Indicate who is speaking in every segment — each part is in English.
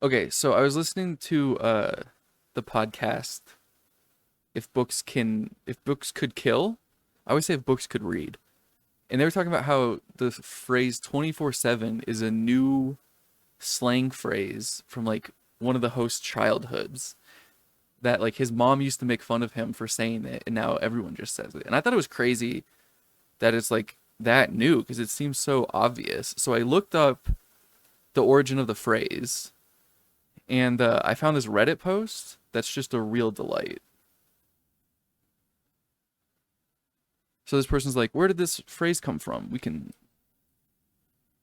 Speaker 1: Okay, so I was listening to the podcast if books could kill. I always say if books could read. And they were talking about how the phrase 24/7 is a new slang phrase from like one of the host's childhoods that like his mom used to make fun of him for saying it and now everyone just says it. And I thought it was crazy that it's like that new because it seems so obvious. So I looked up the origin of the phrase and I found this Reddit post that's just a real delight. So this person's like, "Where did this phrase come from?" We can.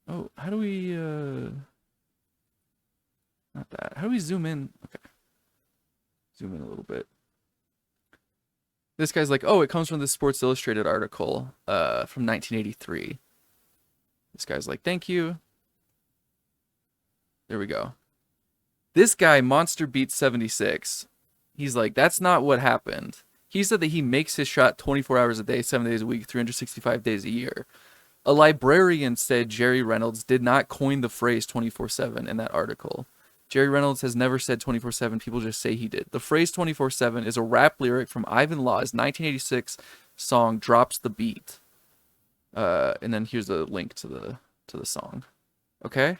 Speaker 1: Oh, how do we? Not that. How do we zoom in? Okay, zoom in a little bit. This guy's like, "Oh, it comes from this Sports Illustrated article, from 1983." This guy's like, "Thank you." There we go. This guy, Monster Beats 76. He's like, "That's not what happened." He said that he makes his shot 24 hours a day, 7 days a week, 365 days a year. A librarian said Jerry Reynolds did not coin the phrase 24/7 in that article. Jerry Reynolds has never said 24/7, people just say he did. The phrase 24/7 is a rap lyric from Ivan Law's 1986 song Drops the Beat. And then here's a link to the song. Okay?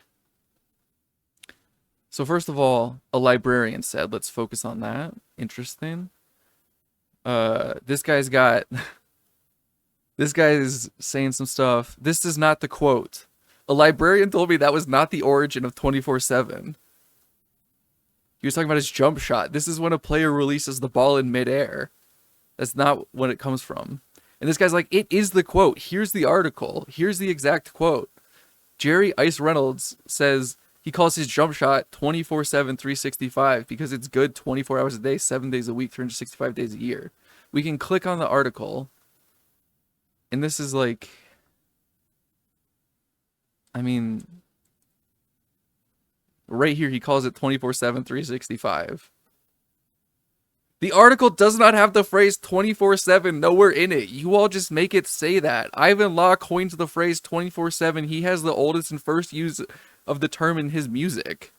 Speaker 1: So first of all, a librarian said, let's focus on that. Interesting. This guy's got This guy is saying some stuff. This is not the quote. A librarian told me that was not the origin of 24/7. He was talking about his jump shot. This is when a player releases the ball in midair. That's not what it comes from. And this guy's like, it is the quote. Here's the article. Here's the exact quote. Jerry Ice Reynolds says he calls his jump shot 24/7, 365 because it's good 24 hours a day, 7 days a week, 365 days a year. We can click on the article. And this is like, I mean, right here he calls it 24/7, 365. The article does not have the phrase 24/7 nowhere in it. You all just make it say that. Ivan Law coins the phrase 24/7. He has the oldest and first use of the term in his music.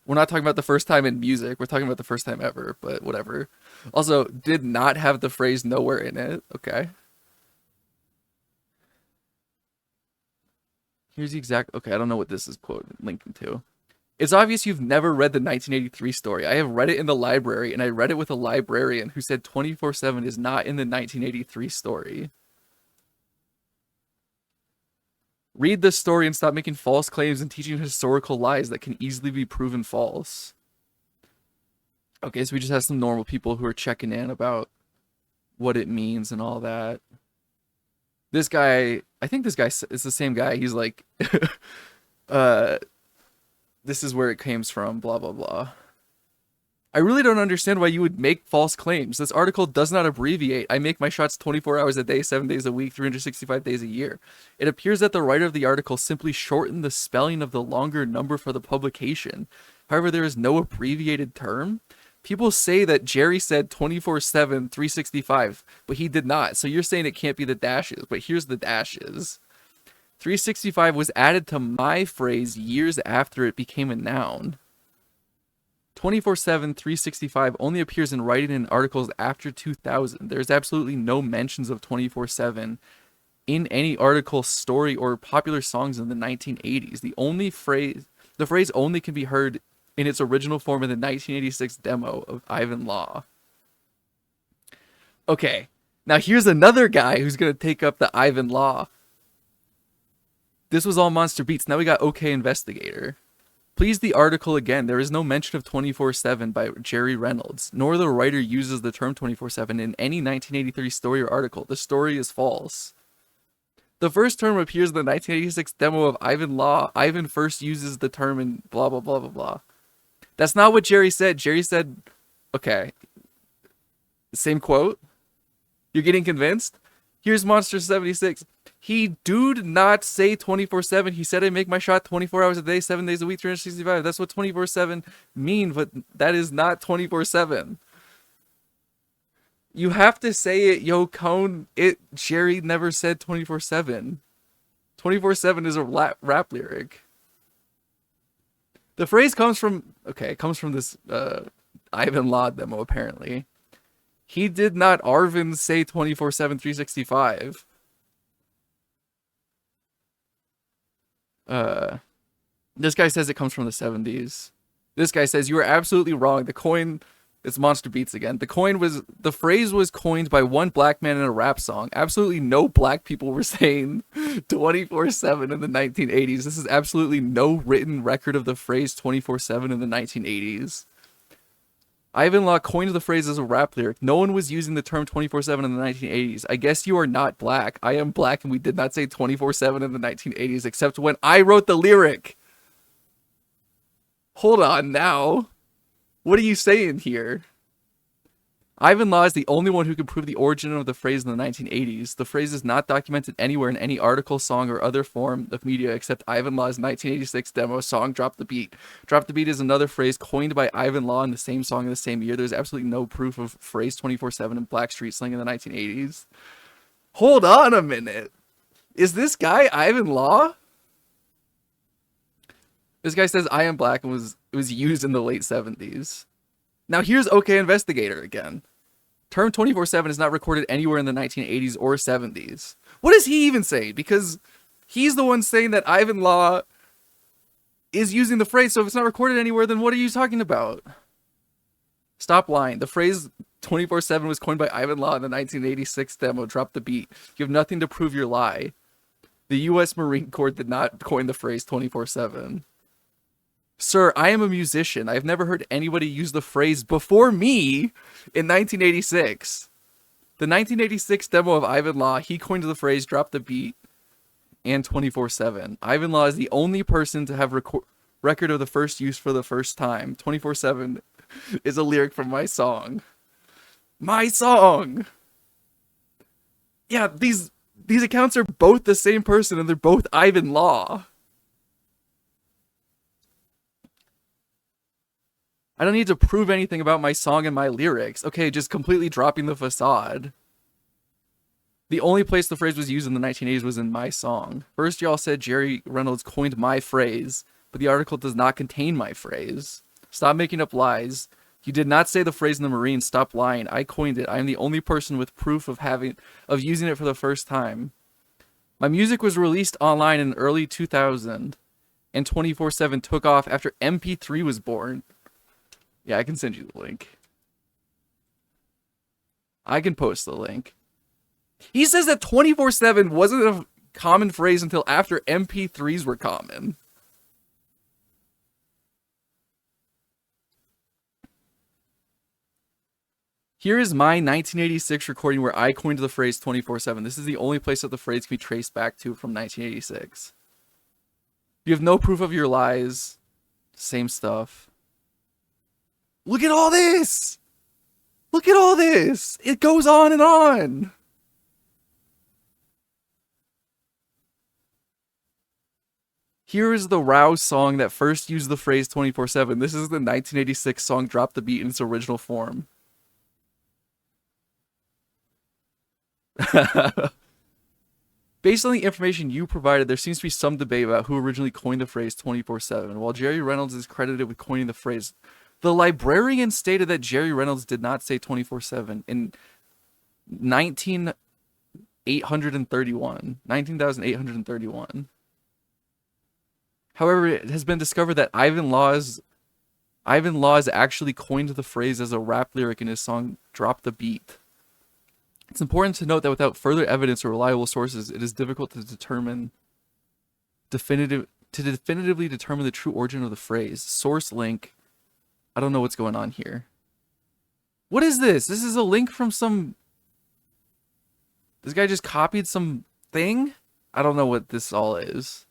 Speaker 1: We're not talking about the first time in music. We're talking about the first time ever, but whatever. Also, did not have the phrase nowhere in it. Okay. Here's the exact. Okay, I don't know what this is quote linking to. It's obvious you've never read the 1983 story. I have read it in the library, and I read it with a librarian who said 24/7 is not in the 1983 story. Read this story and stop making false claims and teaching historical lies that can easily be proven false. Okay, so we just have some normal people who are checking in about what it means and all that. This guy, I think this guy is the same guy. He's like, uh, this is where it comes from, blah, blah, blah. I really don't understand why you would make false claims. This article does not abbreviate. I make my shots 24 hours a day, 7 days a week, 365 days a year. It appears that the writer of the article simply shortened the spelling of the longer number for the publication. However, there is no abbreviated term. People say that Jerry said 24/7, 365, but he did not. So you're saying it can't be the dashes, but here's the dashes. 365 was added to my phrase years after it became a noun. 24/7, 365 only appears in writing in articles after 2000. There's absolutely no mentions of 24/7 in any article, story, or popular songs in the 1980s. The phrase only can be heard in its original form in the 1986 demo of Ivan Law. Okay, now here's another guy who's going to take up the Ivan Law. This was all Monster Beats. Now we got OK Investigator. Please the article again. There is no mention of 24/7 by Jerry Reynolds, nor the writer uses the term 24/7 in any 1983 story or article. The story is false. The first term appears in the 1986 demo of Ivan Law. Ivan first uses the term in blah, blah, blah, blah, blah. That's not what Jerry said. Jerry said, okay, same quote. You're getting convinced? Here's Monster 76. He did not say 24/7. He said I make my shot 24 hours a day, 7 days a week, 365. That's what 24/7 mean, but that is not 24/7. You have to say it, yo, Cone. Jerry never said 24/7. 24/7 is a rap lyric. The phrase comes from, okay, it comes from this Ivan Law demo, apparently. He did not Arvin say 24/7 365. This guy says it comes from the 70s. This guy says you are absolutely wrong. The coin, it's Monster Beats again. The phrase was coined by one black man in a rap song. Absolutely no black people were saying 24/7 in the 1980s. This is absolutely no written record of the phrase 24/7 in the 1980s. Ivan Law coined the phrase as a rap lyric. No one was using the term 24/7 in the 1980s. I guess you are not black. I am black, and we did not say 24/7 in the 1980s, except when I wrote the lyric. Hold on now. What are you saying here? Ivan Law is the only one who can prove the origin of the phrase in the 1980s. The phrase is not documented anywhere in any article, song, or other form of media except Ivan Law's 1986 demo song, Drop the Beat. Drop the Beat is another phrase coined by Ivan Law in the same song in the same year. There's absolutely no proof of phrase 24/7 in Black Street slang in the 1980s. Hold on a minute. Is this guy Ivan Law? This guy says I am black and it was used in the late 70s. Now here's OK Investigator again. Term 24/7 is not recorded anywhere in the 1980s or 70s. What does he even say? Because he's the one saying that Ivan Law is using the phrase, so if it's not recorded anywhere, then what are you talking about? Stop lying. The phrase 24/7 was coined by Ivan Law in the 1986 demo, Drop the Beat. You have nothing to prove your lie. The U.S. Marine Corps did not coin the phrase 24/7. Sir, I am a musician. I have never heard anybody use the phrase before me in 1986. The 1986 demo of Ivan Law, he coined the phrase Drop the Beat and 24/7. Ivan Law is the only person to have record of the first use for the first time. 24/7 is a lyric from my song. My song! Yeah, these accounts are both the same person and they're both Ivan Law. I don't need to prove anything about my song and my lyrics. Okay, just completely dropping the facade. The only place the phrase was used in the 1980s was in my song. First, y'all said Jerry Reynolds coined my phrase, but the article does not contain my phrase. Stop making up lies. You did not say the phrase in the Marines. Stop lying. I coined it. I am the only person with proof of using it for the first time. My music was released online in early 2000, and 24/7 took off after MP3 was born. Yeah, I can send you the link. I can post the link. He says that 24/7 wasn't a common phrase until after MP3s were common. Here is my 1986 recording where I coined the phrase 24/7. This is the only place that the phrase can be traced back to from 1986. You have no proof of your lies. Same stuff. Look at all this! Look at all this! It goes on and on! Here is the Rouse song that first used the phrase 24/7. This is the 1986 song Drop the Beat in its original form. Based on the information you provided, there seems to be some debate about who originally coined the phrase 24/7. While Jerry Reynolds is credited with coining the phrase, the librarian stated that Jerry Reynolds did not say 24/7 in 19,831. However, it has been discovered that Ivan Laws actually coined the phrase as a rap lyric in his song Drop the Beat. It's important to note that without further evidence or reliable sources, it is difficult to definitively determine the true origin of the phrase. Source link. I don't know what's going on here. What is this? This is a link from some... This guy just copied some thing? I don't know what this all is.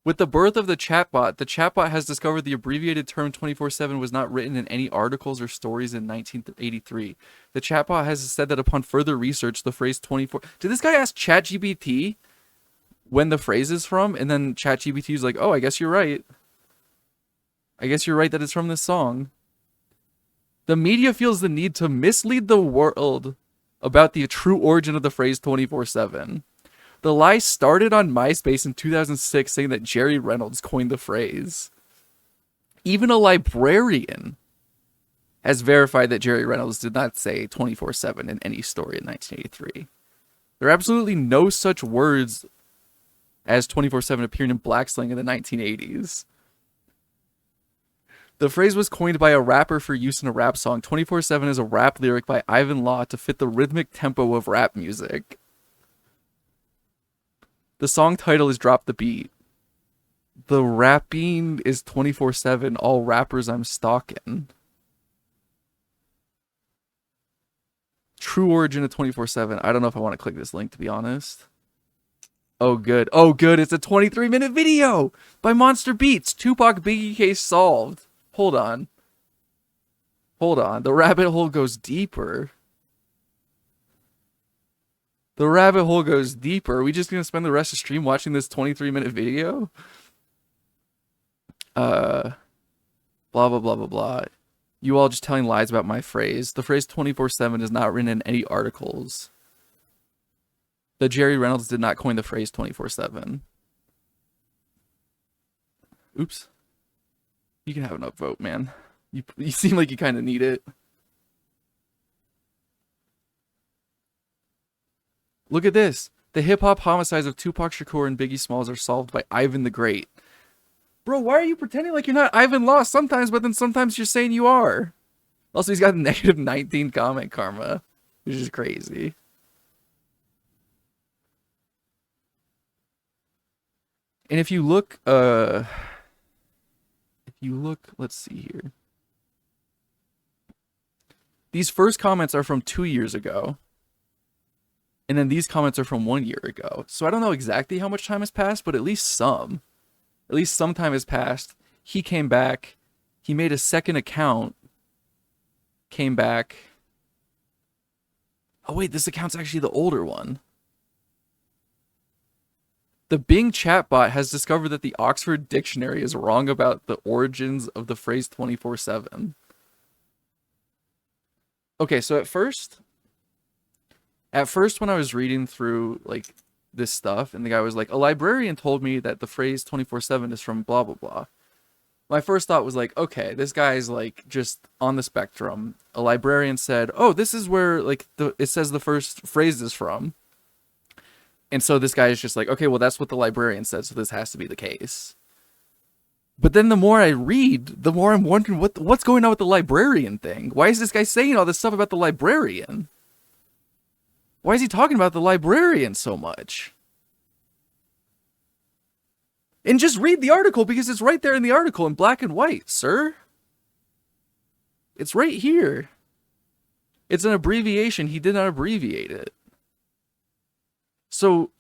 Speaker 1: With the birth of the chatbot has discovered the abbreviated term 24/7 was not written in any articles or stories in 1983. The chatbot has said that upon further research, the phrase 24... Did this guy ask ChatGPT when the phrase is from? And then ChatGPT is like, oh, I guess you're right. I guess you're right that it's from this song. The media feels the need to mislead the world about the true origin of the phrase 24/7. The lie started on MySpace in 2006 saying that Jerry Reynolds coined the phrase. Even a librarian has verified that Jerry Reynolds did not say 24/7 in any story in 1983. There are absolutely no such words as 24/7 appearing in black slang in the 1980s. The phrase was coined by a rapper for use in a rap song. 24/7 is a rap lyric by Ivan Law to fit the rhythmic tempo of rap music. The song title is Drop the Beat. The rapping is 24/7, all rappers I'm stalking. True origin of 24/7. I don't know if I want to click this link, to be honest. Oh, good. Oh, good. It's a 23-minute video by Monster Beats. Tupac Biggie case solved. Hold on. Hold on. The rabbit hole goes deeper. The rabbit hole goes deeper. Are we just going to spend the rest of the stream watching this 23-minute video? Blah, blah, blah, blah, blah. You all just telling lies about my phrase. The phrase 24/7 is not written in any articles. The Jerry Reynolds did not coin the phrase 24/7. Oops. You can have an upvote, man. You seem like you kind of need it. Look at this. The hip-hop homicides of Tupac Shakur and Biggie Smalls are solved by Ivan the Great. Bro, why are you pretending like you're not Ivan Law sometimes, but then sometimes you're saying you are? Also, he's got a negative 19 comment karma, which is crazy. And if you look, let's see here. These first comments are from 2 years ago. And then these comments are from 1 year ago. So I don't know exactly how much time has passed, but at least some. At least some time has passed. He came back. He made a second account. Came back. Oh wait, this account's actually the older one. The Bing chatbot has discovered that the Oxford Dictionary is wrong about the origins of the phrase 24/7. Okay, so at first when I was reading through like this stuff and the guy was like, a librarian told me that the phrase 24/7 is from blah blah blah. My first thought was like, okay, this guy's like just on the spectrum. A librarian said, oh, this is where like it says the first phrase is from. And so this guy is just like, okay, well, that's what the librarian said, so this has to be the case. But then the more I read, the more I'm wondering what's going on with the librarian thing. Why is this guy saying all this stuff about the librarian? Why is he talking about the librarian so much? And just read the article because it's right there in the article in black and white, sir. It's right here. It's an abbreviation. He did not abbreviate it. So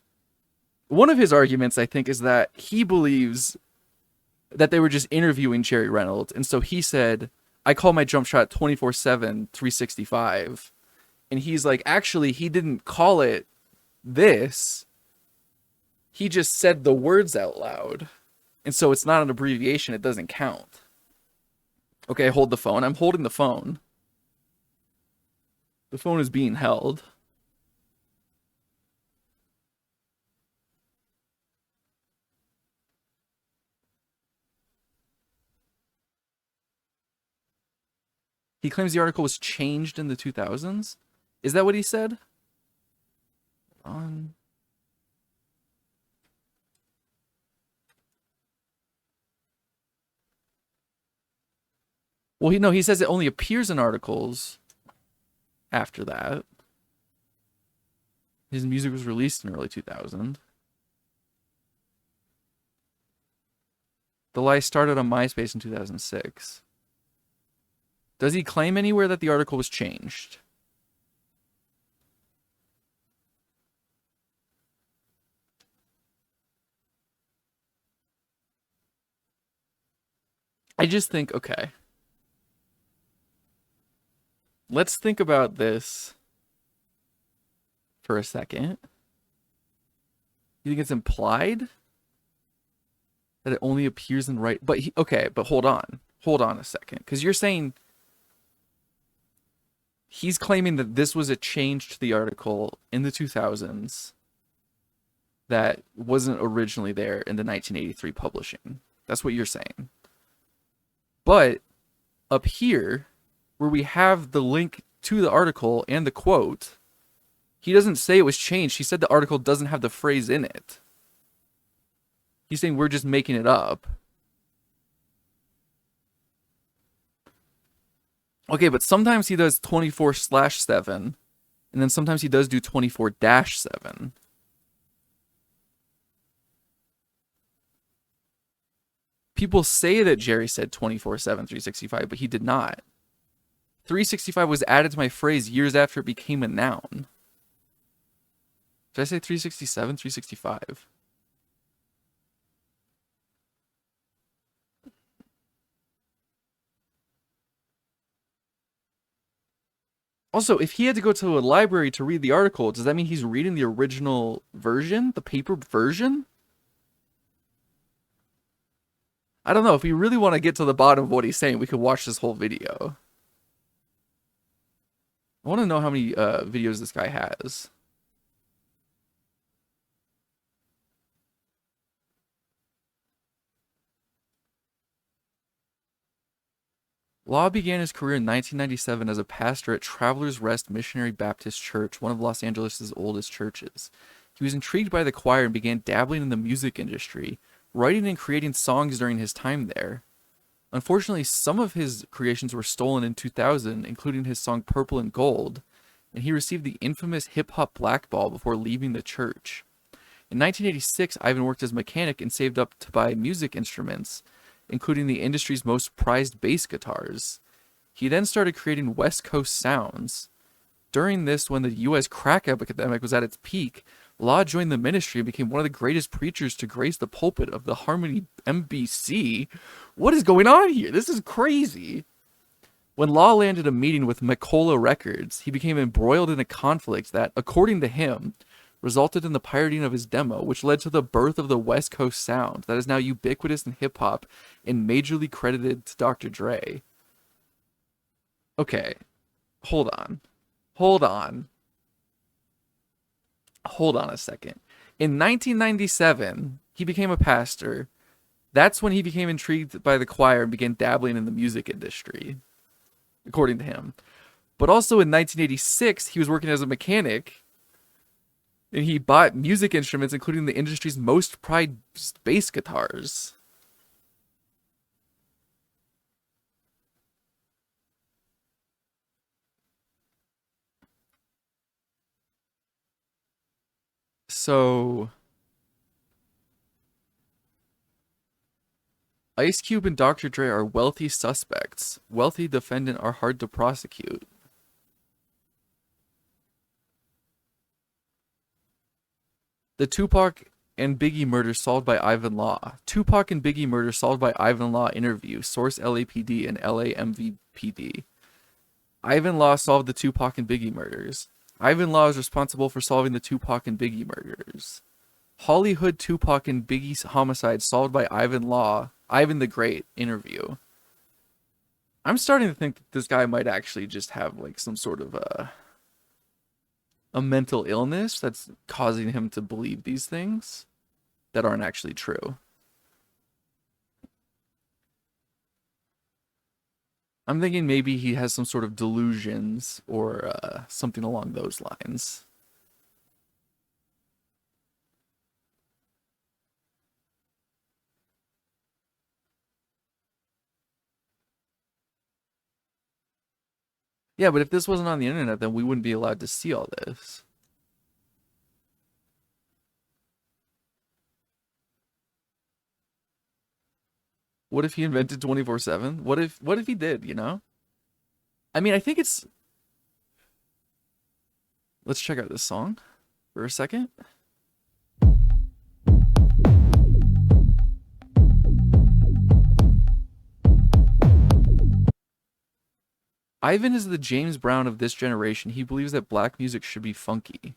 Speaker 1: one of his arguments, I think, is that he believes that they were just interviewing Jerry Reynolds. And so he said, I call my jump shot 24/7, 365. And he's like, actually, he didn't call it this. He just said the words out loud. And so it's not an abbreviation. It doesn't count. Okay, hold the phone. I'm holding the phone. The phone is being held. He claims the article was changed in the 2000s. Is that what he said? Well, he says it only appears in articles after that. His music was released in early 2000. The lie started on MySpace in 2006. Does he claim anywhere that the article was changed? I just think, okay. Let's think about this for a second. You think it's implied that it only appears in right? But okay, but hold on a second, because you're saying He's claiming that this was a change to the article in the 2000s that wasn't originally there in the 1983 publishing. That's what you're saying. But up here, where we have the link to the article and the quote, he doesn't say it was changed. He said the article doesn't have the phrase in it. He's saying we're just making it up. Okay, but sometimes he does 24/7, and then sometimes he does do 24-7. People say that Jerry said 24/7, 365, but he did not. 365 was added to my phrase years after it became a noun. Did I say 367, 365? Also, if he had to go to a library to read the article, does that mean he's reading the original version? The paper version? I don't know. If we really want to get to the bottom of what he's saying, we could watch this whole video. I want to know how many videos this guy has. Law began his career in 1997 as a pastor at Travelers Rest Missionary Baptist Church, one of Los Angeles' oldest churches. He was intrigued by the choir and began dabbling in the music industry, writing and creating songs during his time there. Unfortunately, some of his creations were stolen in 2000, including his song Purple and Gold, and he received the infamous hip-hop blackball before leaving the church. In 1986, Ivan worked as a mechanic and saved up to buy music instruments, including the industry's most prized bass guitars. He then started creating West Coast sounds. During this, when the U.S. crack epidemic was at its peak, Law joined the ministry and became one of the greatest preachers to grace the pulpit of the Harmony MBC. What is going on here? This is crazy. When Law landed a meeting with Macola Records, he became embroiled in a conflict that, according to him, resulted in the pirating of his demo, which led to the birth of the West Coast sound that is now ubiquitous in hip-hop and majorly credited to Dr. Dre. Okay, hold on a second. In 1997, he became a pastor. That's when he became intrigued by the choir and began dabbling in the music industry, according to him. But also in 1986, he was working as a mechanic, and he bought music instruments, including the industry's most prized bass guitars. So, Ice Cube and Dr. Dre are wealthy suspects. Wealthy defendants are hard to prosecute. The Tupac and Biggie murder solved by Ivan Law. Tupac and Biggie murder solved by Ivan Law interview. Source LAPD and LAMVPD. Ivan Law solved the Tupac and Biggie murders. Ivan Law is responsible for solving the Tupac and Biggie murders. Hollywood Tupac and Biggie's homicide solved by Ivan Law. Ivan the Great interview. I'm starting to think that this guy might actually just have like some sort of a mental illness that's causing him to believe these things that aren't actually true. I'm thinking maybe he has some sort of delusions or something along those lines. Yeah, but if this wasn't on the internet, then we wouldn't be allowed to see all this. What if he invented 24/7? What if he did, you know? I mean, I think it's let's check out this song for a second. Ivan is the James Brown of this generation. He believes that black music should be funky.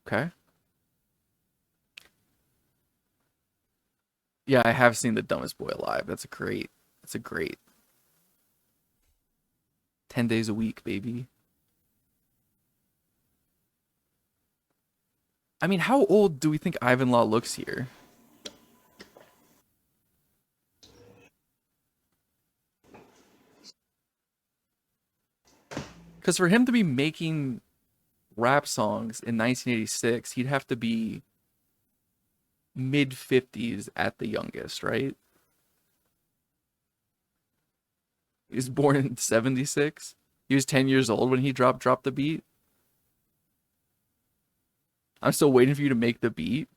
Speaker 1: Okay. Yeah, I have seen The Dumbest Boy Alive. That's a great 10 days a week, baby. I mean, how old do we think Ivan Law looks here? Because for him to be making rap songs in 1986, he'd have to be mid 50s at the youngest, right? He was born in 76. He was 10 years old when he dropped the beat. I'm still waiting for you to make the beat.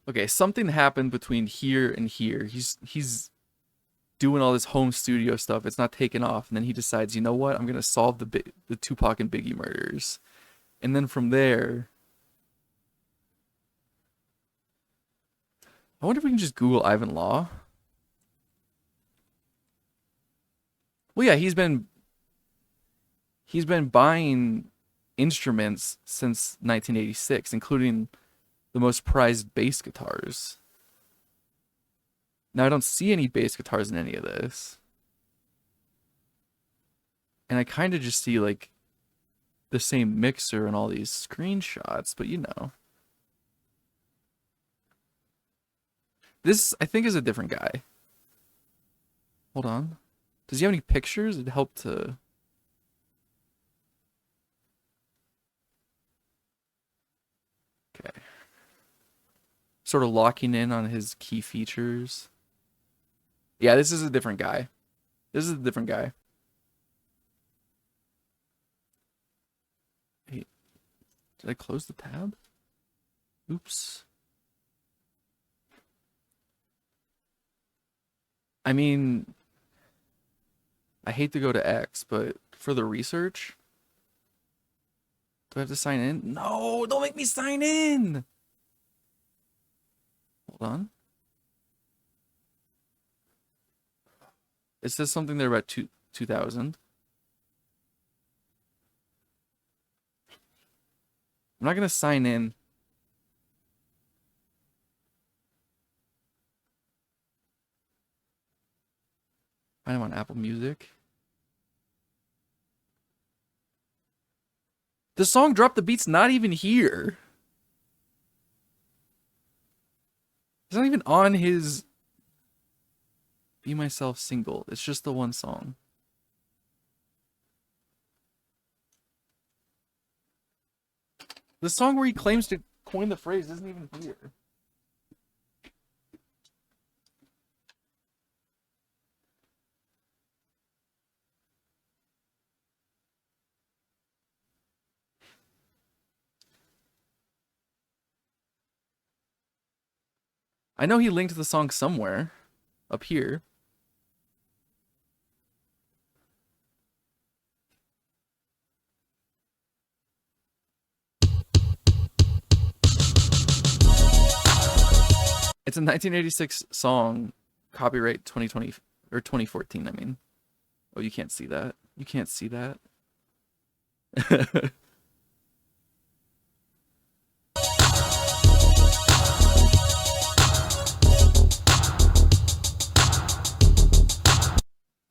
Speaker 1: Okay, something happened between here and here. He's doing all this home studio stuff. It's not taking off, and then he decides, you know what? I'm gonna solve the Tupac and Biggie murders, and then from there, I wonder if we can just Google Ivan Law. Well, yeah, he's been buying instruments since 1986, including the most prized bass guitars. Now I don't see any bass guitars in any of this. And I kind of just see like the same mixer in all these screenshots, but you know. This, I think, is a different guy. Hold on. Does he have any pictures? It'd help to... Okay. Sort of locking in on his key features. Yeah, this is a different guy. This is a different guy. Hey, did I close the tab? Oops. I mean, I hate to go to X, but for the research, do I have to sign in? No, don't make me sign in. Hold on. It says something there about 2000. I'm not going to sign in. Find him on Apple Music. The song Drop the Beat's not even here. It's not even on his Be Myself single. It's just the one song. The song where he claims to coin the phrase isn't even here. I know he linked the song somewhere. Up here. It's a 1986 song, copyright 2020 or 2014, I mean. Oh, you can't see that. You can't see that.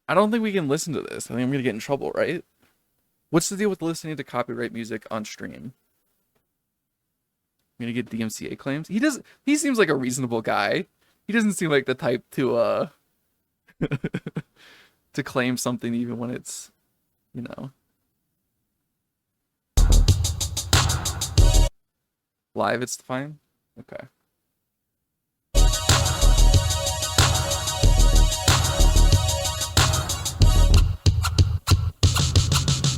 Speaker 1: I don't think we can listen to this. I think I'm gonna get in trouble, right? What's the deal with listening to copyright music on stream? I'm gonna get DMCA claims. He seems like a reasonable guy. He doesn't seem like the type to to claim something even when it's, you know, live. It's fine. Okay.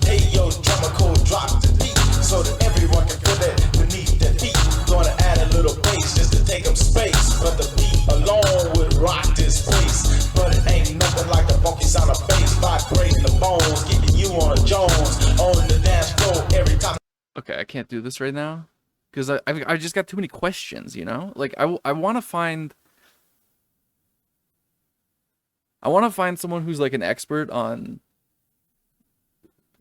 Speaker 2: Hey yo, drummer code drop the beat so that everyone can feel it beneath their feet. Gonna add a little bass just to take up space, but the beat alone would rock this place. But it ain't nothing like the funky sound of bass vibrating the bones, keeping you on a Jones on the dance floor every time.
Speaker 1: Okay, I can't do this right now because I just got too many questions. You know, like I want to find. I want to find someone who's like an expert on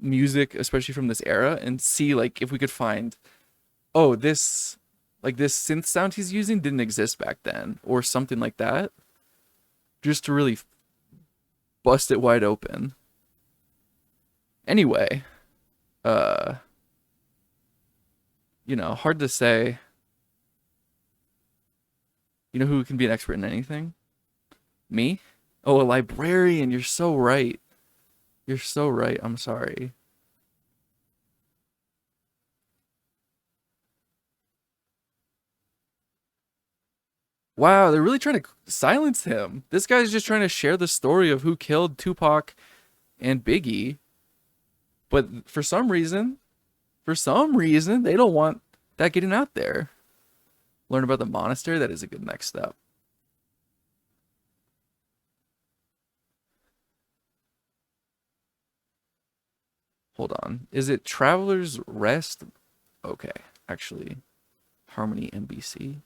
Speaker 1: music, especially from this era, and see like if we could find, oh, this synth sound he's using didn't exist back then, or something like that, just to really bust it wide open. Anyway, hard to say. You know who can be an expert in anything? Me? Oh, a librarian. You're so right. You're so right. I'm sorry. Wow, they're really trying to silence him. This guy's just trying to share the story of who killed Tupac and Biggie. But for some reason, they don't want that getting out there. Learn about the monastery. That is a good next step. Hold on. Is it Traveler's Rest? Okay, actually, Harmony NBC.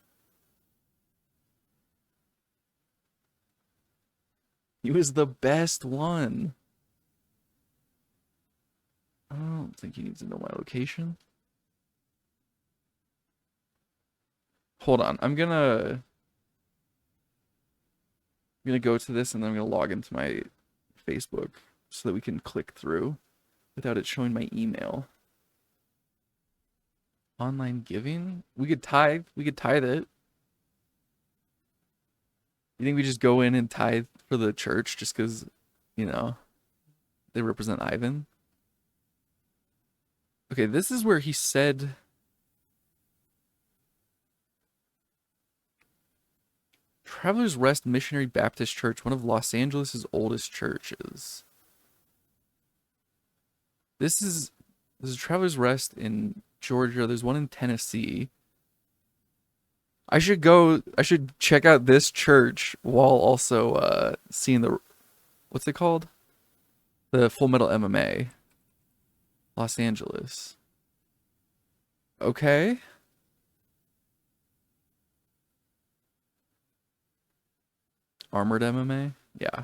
Speaker 1: He was the best one. I don't think he needs to know my location. Hold on. I'm gonna go to this and then I'm gonna log into my Facebook so that we can click through without it showing my email. Online giving? We could tithe it. You think we just go in and tithe for the church just because, they represent Ivan? Okay, this is where he said... Traveler's Rest Missionary Baptist Church, one of Los Angeles' oldest churches. This is Traveler's Rest in Georgia. There's one in Tennessee. I should check out this church while also seeing what's it called? The Full Metal MMA. Los Angeles. Okay. Armored MMA? Yeah.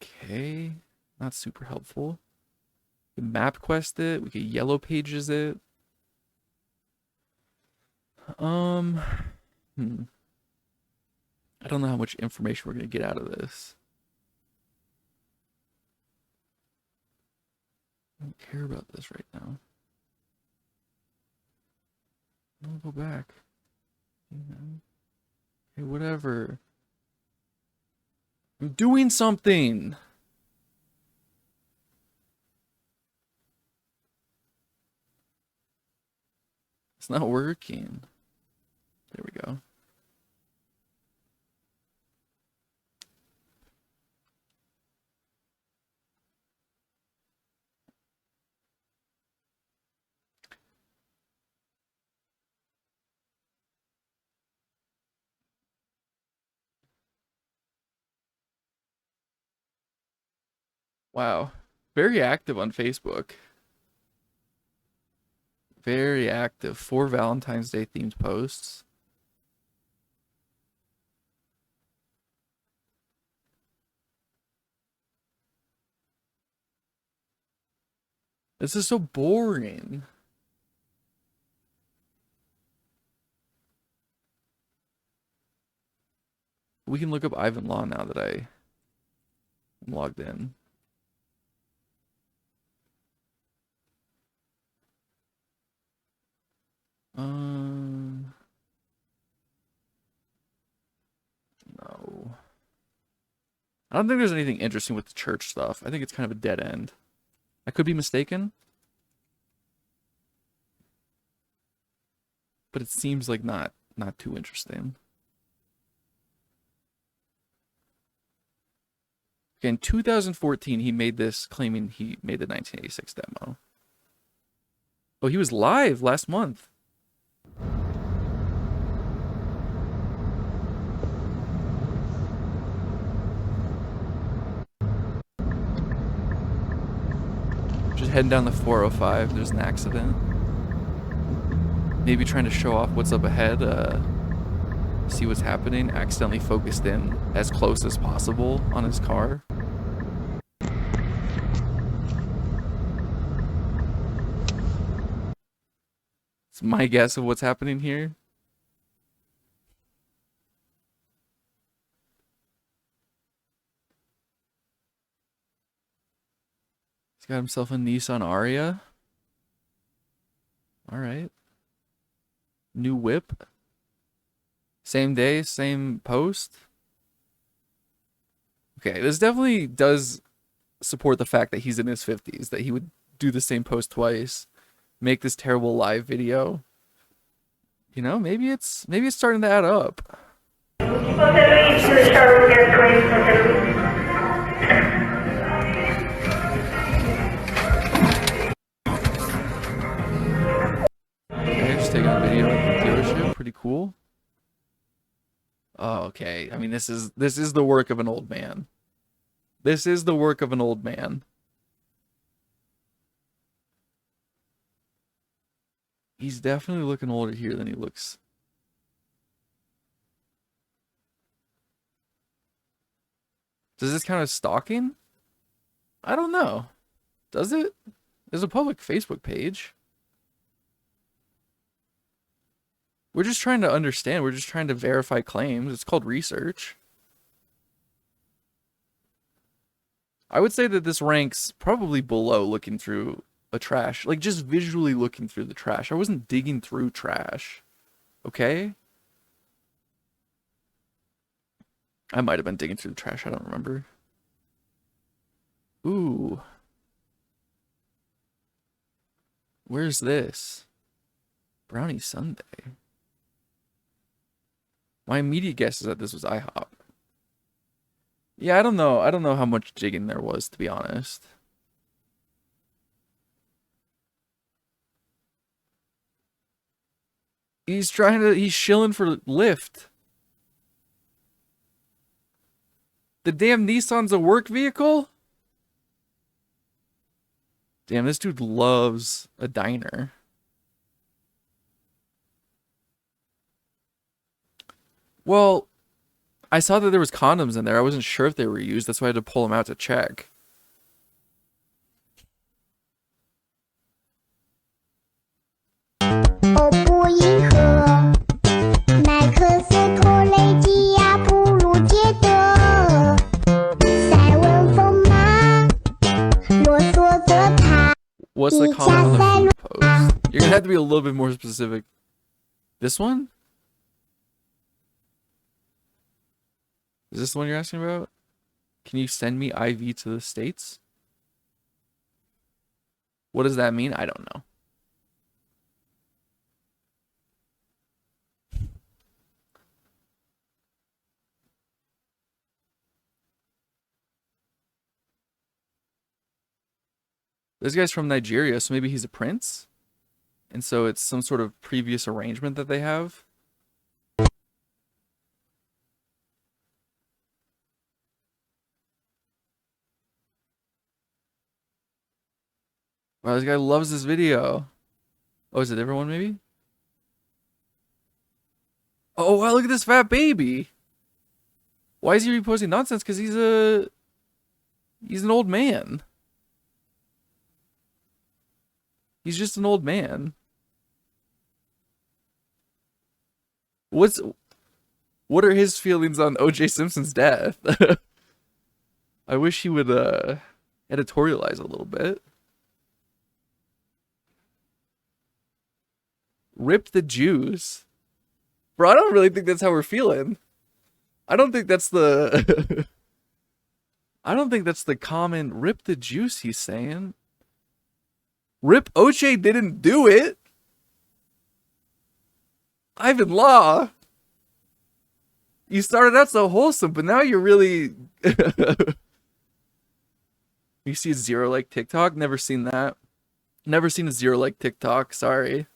Speaker 1: Okay. Not super helpful. We can map quest it. We could yellow pages it. I don't know how much information we're going to get out of this. I don't care about this right now. I'll go back. Hey, whatever. I'm doing something. It's not working. There we go. Wow. Very active on Facebook. Very active. 4 Valentine's Day themed posts. This is so boring. We can look up Ivan Law now that I'm logged in. No. I don't think there's anything interesting with the church stuff. I think it's kind of a dead end. I could be mistaken. But it seems like not too interesting. Okay, in 2014, he made this claiming he made the 1986 demo. Oh, he was live last month. Just heading down the 405. There's an accident. Maybe trying to show off what's up ahead. See what's happening. Accidentally focused in as close as possible on his car. It's my guess of what's happening here. He's got himself a Nissan Aria. All right. New whip. Same day, same post. Okay, this definitely does support the fact that he's in his 50s, that he would do the same post twice, make this terrible live video. You know, maybe it's starting to add up. Okay, just taking a video at the dealership, pretty cool. Oh, okay. I mean, this is the work of an old man. This is the work of an old man. He's definitely looking older here than he looks. Does this count as stalking? I don't know. Does it? There's a public Facebook page. We're just trying to understand. We're just trying to verify claims. It's called research. I would say that this ranks probably below looking through a trash. Like, just visually looking through the trash. I wasn't digging through trash. Okay? I might have been digging through the trash. I don't remember. Ooh. Where's this? Brownie Sunday. My immediate guess is that this was IHOP. Yeah, I don't know. I don't know how much digging there was, to be honest. He's shilling for Lyft. The damn Nissan's a work vehicle? Damn, this dude loves a diner. Well, I saw that there was condoms in there. I wasn't sure if they were used. That's why I had to pull them out to check. What's the comment on the food post? You're gonna have to be a little bit more specific. This one? Is this the one you're asking about? Can you send me IV to the States? What does that mean? I don't know. This guy's from Nigeria, so maybe he's a prince? And so it's some sort of previous arrangement that they have? Wow, this guy loves this video. Oh, is it a different one maybe? Oh, wow, look at this fat baby. Why is he reposting nonsense? Because he's an old man. He's just an old man. What are his feelings on O.J. Simpson's death? I wish he would editorialize a little bit. Rip the Jews. Bro, I don't really think that's how we're feeling. I don't think that's the I don't think that's the common rip the juice he's saying. Rip OJ didn't do it. Ivan Law. You started out so wholesome, but now you're really You see a zero like TikTok? Never seen that. Never seen a zero like TikTok, sorry.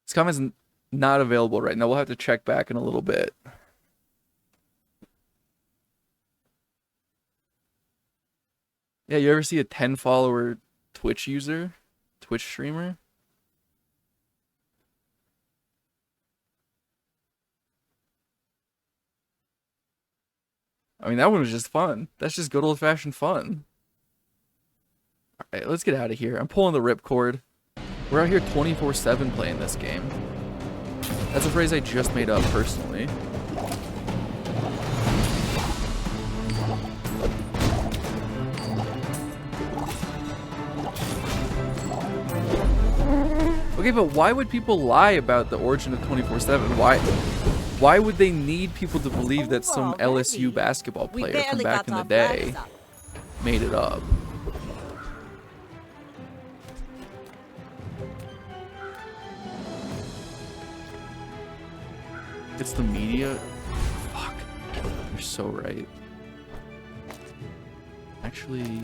Speaker 1: This comment's not available right now. We'll have to check back in a little bit. Yeah, you ever see a 10 follower Twitch user? Twitch streamer? I mean, that one was just fun. That's just good old-fashioned fun. Alright, let's get out of here. I'm pulling the ripcord. We're out here 24/7 playing this game. That's a phrase I just made up personally. Okay, but why would people lie about the origin of 24/7? Why would they need people to believe that some LSU basketball player from back in the day made it up? It's the media. Fuck. You're so right. Actually,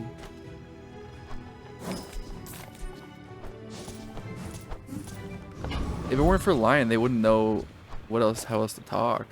Speaker 1: if it weren't for lying, they wouldn't know how else to talk.